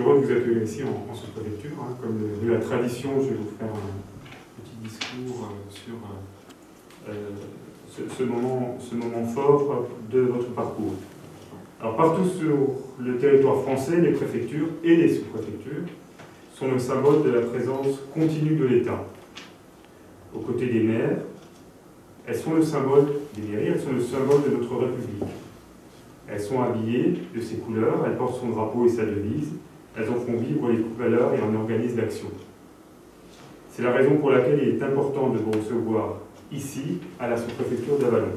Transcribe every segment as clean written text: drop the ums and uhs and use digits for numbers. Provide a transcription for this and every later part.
heureux de vous accueillir ici en sous-préfecture. Comme de la tradition, je vais vous faire un petit discours sur ce moment fort de votre parcours. Alors, partout sur le territoire français, les préfectures et les sous-préfectures sont le symbole de la présence continue de l'État. Aux côtés des maires, elles sont le symbole des mairies, elles sont le symbole de notre République. Elles sont habillées de ses couleurs, elles portent son drapeau et sa devise, elles en font vivre les valeurs et en organisent l'action. C'est la raison pour laquelle il est important de vous recevoir ici, à la sous-préfecture d'Avallon,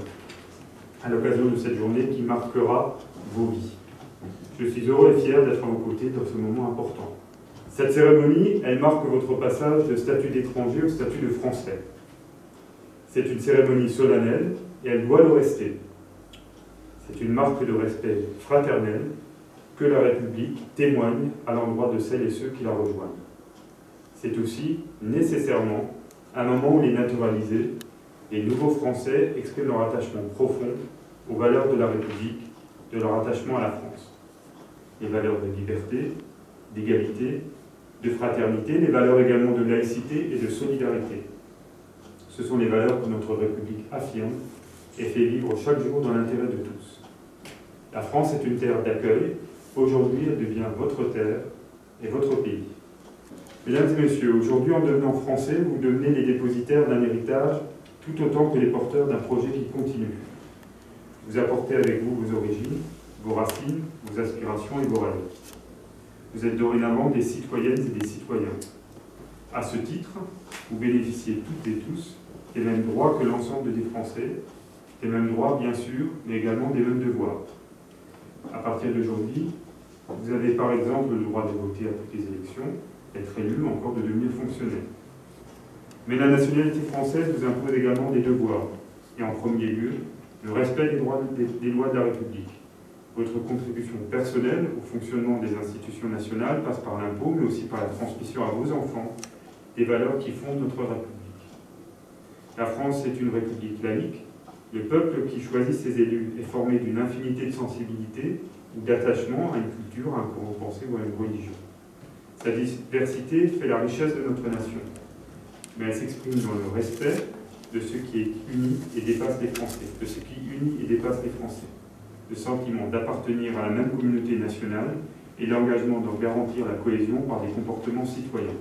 à l'occasion de cette journée qui marquera vos vies. Je suis heureux et fier d'être à vos côtés dans ce moment important. Cette cérémonie, elle marque votre passage de statut d'étranger au statut de Français. C'est une cérémonie solennelle et elle doit le rester. C'est une marque de respect fraternel que la République témoigne à l'endroit de celles et ceux qui la rejoignent. C'est aussi, nécessairement, un moment où les naturalisés, les nouveaux Français expriment leur attachement profond aux valeurs de la République, de leur attachement à la France. Les valeurs de liberté, d'égalité, de fraternité, les valeurs également de laïcité et de solidarité. Ce sont les valeurs que notre République affirme et fait vivre chaque jour dans l'intérêt de tous. La France est une terre d'accueil. Aujourd'hui, elle devient votre terre et votre pays. Mesdames et messieurs, aujourd'hui, en devenant français, vous devenez les dépositaires d'un héritage tout autant que les porteurs d'un projet qui continue. Vous apportez avec vous vos origines, vos racines, vos aspirations et vos rêves. Vous êtes dorénavant des citoyennes et des citoyens. À ce titre, vous bénéficiez toutes et tous des mêmes droits que l'ensemble des Français, des mêmes droits bien sûr, mais également des mêmes devoirs. À partir d'aujourd'hui, vous avez par exemple le droit de voter à toutes les élections, d'être élu ou encore de devenir fonctionnaire. Mais la nationalité française vous impose également des devoirs, et en premier lieu, le respect des lois de la République. Votre contribution personnelle au fonctionnement des institutions nationales passe par l'impôt, mais aussi par la transmission à vos enfants des valeurs qui fondent notre République. La France est une république laïque. Le peuple qui choisit ses élus est formé d'une infinité de sensibilités ou d'attachement à une culture, à un courant de pensée ou à une religion. Sa diversité fait la richesse de notre nation, mais elle s'exprime dans le respect de ce qui est uni et dépasse les Français, de ce qui unit et dépasse les Français. Le sentiment d'appartenir à la même communauté nationale et l'engagement de garantir la cohésion par des comportements citoyens.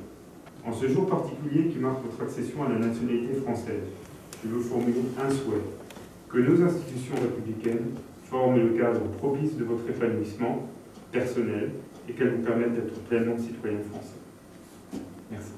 En ce jour particulier qui marque votre accession à la nationalité française, je veux formuler un souhait, que nos institutions républicaines forment le cadre propice de votre épanouissement personnel et qu'elles vous permettent d'être pleinement citoyens français. Merci.